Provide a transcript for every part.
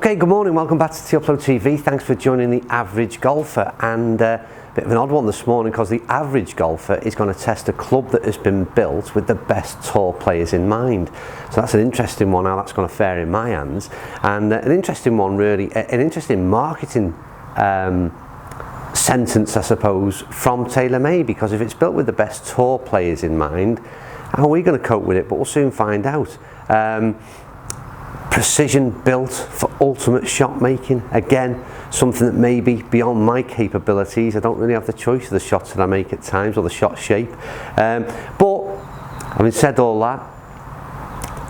Okay, good morning, welcome back to Upload TV. Thanks for joining The Average Golfer, and a bit of an odd one this morning because The Average Golfer is going to test a club that has been built with the best tour players in mind. So that's an interesting one, how that's going to fare in my hands, and an interesting one really, an interesting marketing sentence I suppose from TaylorMade, because if it's built with the best tour players in mind, how are we going to cope with it? But we'll soon find out. Precision built for ultimate shot making, again something that may be beyond my capabilities. I don't really have the choice of the shots that I make at times, or the shot shape, but having said all that,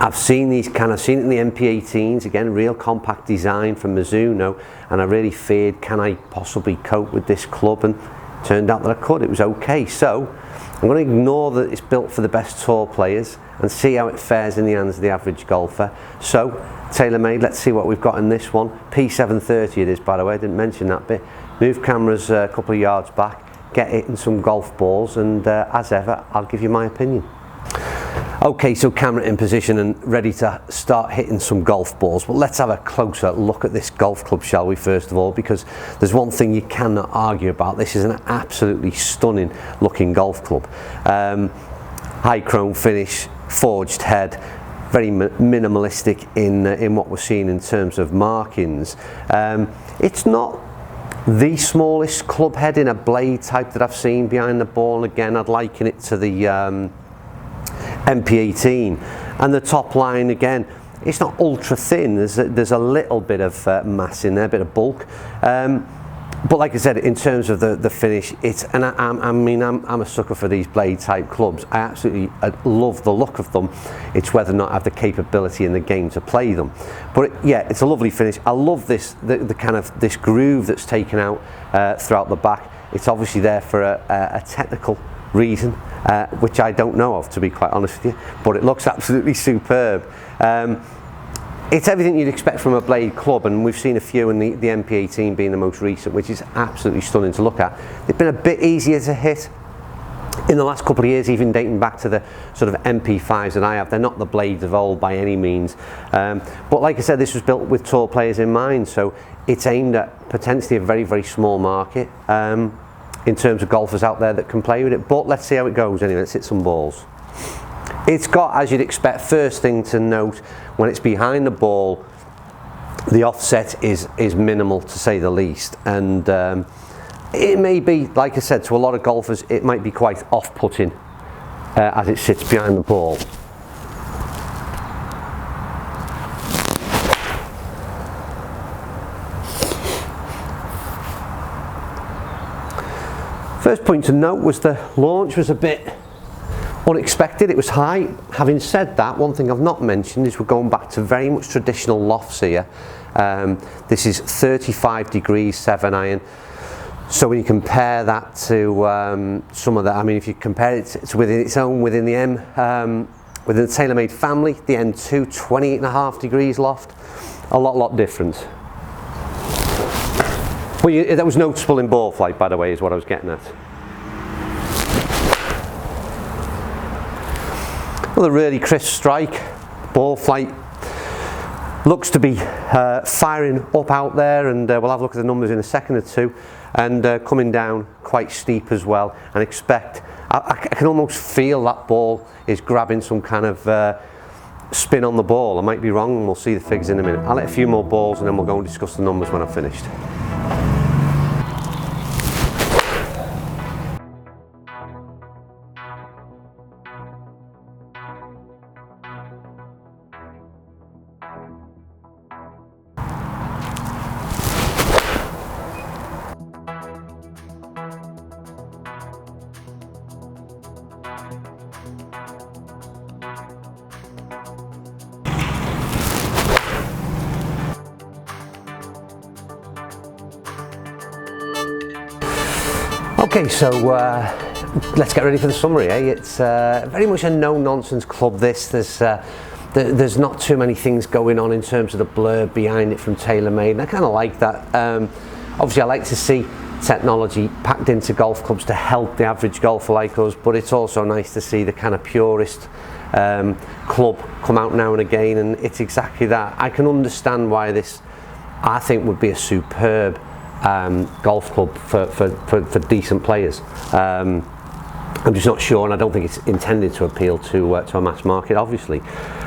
I've seen these I've seen it in the MP18s, again real compact design from Mizuno, and I really feared, can I possibly cope with this club? And it turned out that I could. It was okay. So I'm going to ignore that it's built for the best tour players and see how it fares in the hands of the average golfer. So TaylorMade, let's see what we've got in this one. P730 it is, by the way, I didn't mention that bit. Move cameras a couple of yards back, get hitting some golf balls, and as ever I'll give you my opinion. Okay, so camera in position and ready to start hitting some golf balls. But let's have a closer look at this golf club, shall we, first of all, because there's one thing you cannot argue about. This is an absolutely stunning looking golf club. High chrome finish, forged head, very minimalistic in what we're seeing in terms of markings. It's not the smallest club head in a blade type that I've seen behind the ball, and again I'd liken it to the MP18, and the top line again, it's not ultra thin, there's a little bit of mass in there, a bit of bulk, but like I said, in terms of the finish, it's, and I'm a sucker for these blade type clubs. I absolutely love the look of them. It's whether or not I have the capability in the game to play them, but yeah, it's a lovely finish. I love this, the kind of this groove that's taken out throughout the back. It's obviously there for a technical reason, which I don't know of, to be quite honest with you, but it looks absolutely superb. It's everything you'd expect from a blade club, and we've seen a few, in the MP18 being the most recent, which is absolutely stunning to look at. They've been a bit easier to hit in the last couple of years, even dating back to the sort of MP5s that I have. They're not the blades of old by any means, but like I said, this was built with tour players in mind, so it's aimed at potentially a very, very small market in terms of golfers out there that can play with it. But let's see how it goes anyway. Let's hit some balls. It's got, as you'd expect, first thing to note, when it's behind the ball, the offset is minimal, to say the least, and it may be, like I said, to a lot of golfers it might be quite off-putting as it sits behind the ball. First point to note was the launch was a bit unexpected. It was high. Having said that, one thing I've not mentioned is we're going back to very much traditional lofts here. This is 35 degrees 7 iron. So when you compare that to some of that, I mean, if you compare it to within its own, within the within the TaylorMade family, the N2, 28.5 degrees loft, a lot different. Well, that was noticeable in ball flight, by the way, is what I was getting at. Well, a really crisp strike. Ball flight looks to be firing up out there, and we'll have a look at the numbers in a second or two, and coming down quite steep as well. And expect, I can almost feel that ball is grabbing some kind of spin on the ball. I might be wrong, and we'll see the figures in a minute. I'll let a few more balls and then we'll go and discuss the numbers when I've finished. Okay, so let's get ready for the summary. It's very much a no-nonsense club, this. There's not too many things going on in terms of the blurb behind it from TaylorMade, and I kind of like that. Obviously I like to see technology packed into golf clubs to help the average golfer like us, but it's also nice to see the kind of purist club come out now and again, and it's exactly that. I can understand why this I think would be a superb golf club for decent players. I'm just not sure, and I don't think it's intended to appeal to a mass market, obviously.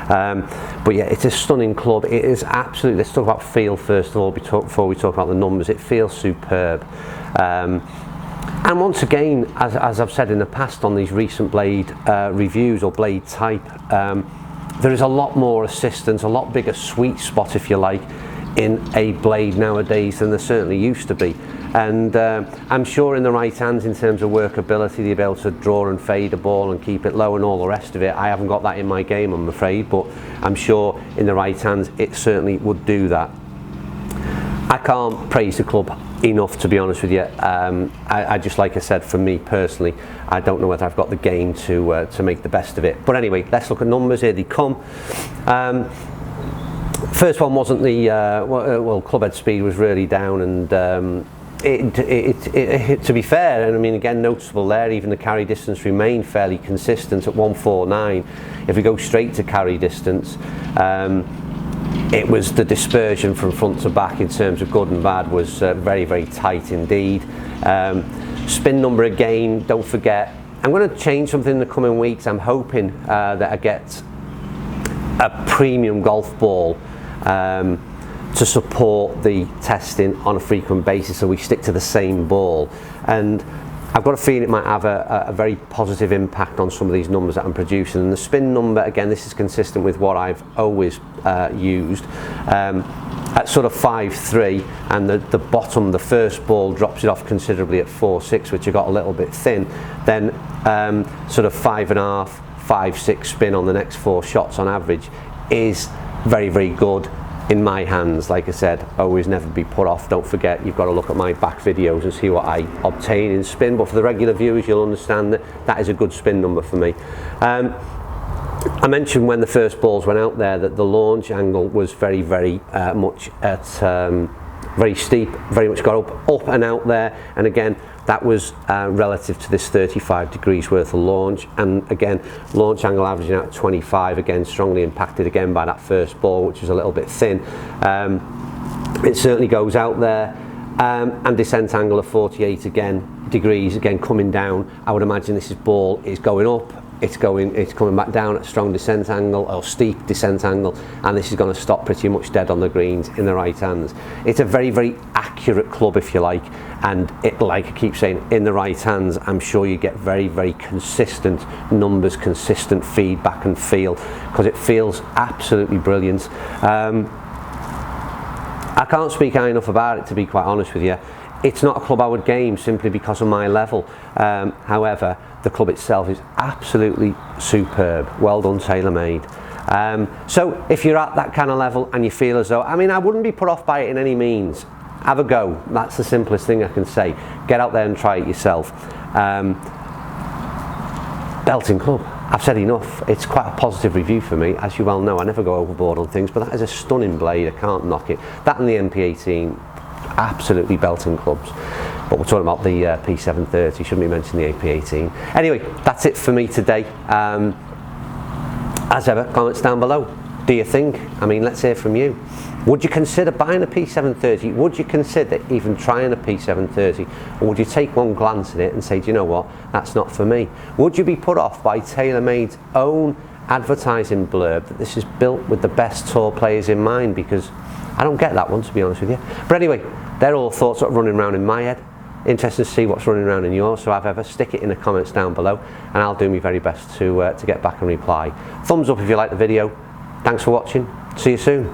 But yeah, it's a stunning club. It is absolutely. Let's talk about feel first of all before we talk about the numbers. It feels superb. And once again, as I've said in the past on these recent blade reviews or blade type, there is a lot more assistance, a lot bigger sweet spot, if you like, in a blade nowadays than there certainly used to be. And I'm sure in the right hands, in terms of workability, they'll be able to draw and fade a ball and keep it low and all the rest of it. I haven't got that in my game, I'm afraid, but I'm sure in the right hands it certainly would do that. I can't praise the club enough, to be honest with you. I just, like I said, for me personally, I don't know whether I've got the game to make the best of it. But anyway, let's look at numbers. Here they come. First one wasn't the well, club head speed was really down, and to be fair, and I mean again noticeable there, even the carry distance remained fairly consistent at 149. If we go straight to carry distance, it was the dispersion from front to back in terms of good and bad was very, very tight indeed. Spin number again, don't forget, I'm going to change something in the coming weeks. I'm hoping that I get a premium golf ball to support the testing on a frequent basis, so we stick to the same ball. And I've got a feeling it might have a very positive impact on some of these numbers that I'm producing. And the spin number, again, this is consistent with what I've always used. At sort of 5.3, and the bottom, the first ball, drops it off considerably at 4.6, which I got a little bit thin. Then sort of 5.5, 5.6 spin on the next 4 shots on average is very, very good in my hands. Like I said, always never be put off. Don't forget, you've got to look at my back videos and see what I obtain in spin, but for the regular viewers, you'll understand that that is a good spin number for me. I mentioned when the first balls went out there that the launch angle was very, very much at very steep, very much got up and out there, and again that was relative to this 35 degrees worth of launch, and again launch angle averaging out at 25, again strongly impacted again by that first ball, which was a little bit thin. It certainly goes out there, and descent angle of 48 degrees again coming down. I would imagine this ball is going up, it's coming back down at strong descent angle or steep descent angle, and this is going to stop pretty much dead on the greens in the right hands. It's a very, very accurate club, if you like, and it, like I keep saying, in the right hands I'm sure you get very, very consistent numbers, consistent feedback and feel, because it feels absolutely brilliant. I can't speak high enough about it, to be quite honest with you. It's not a club I would game simply because of my level. However, the club itself is absolutely superb. Well done, TaylorMade. So if you're at that kind of level and you feel as though, I mean, I wouldn't be put off by it in any means. Have a go. That's the simplest thing I can say. Get out there and try it yourself. Belting club. I've said enough. It's quite a positive review for me, as you well know. I never go overboard on things, but that is a stunning blade. I can't knock it. That and the P730, absolutely belting clubs. But we're talking about the P730, shouldn't we mention the P730? Anyway, that's it for me today. As ever, comments down below. Do you think? I mean, let's hear from you. Would you consider buying a P730? Would you consider even trying a P730? Or would you take one glance at it and say, do you know what, that's not for me? Would you be put off by TaylorMade's own advertising blurb that this is built with the best tour players in mind? Because I don't get that one, to be honest with you. But anyway, they're all thoughts that are running around in my head. Interested to see what's running around in yours, so have ever, stick it in the comments down below and I'll do my very best to get back and reply. Thumbs up if you like the video. Thanks for watching. See you soon.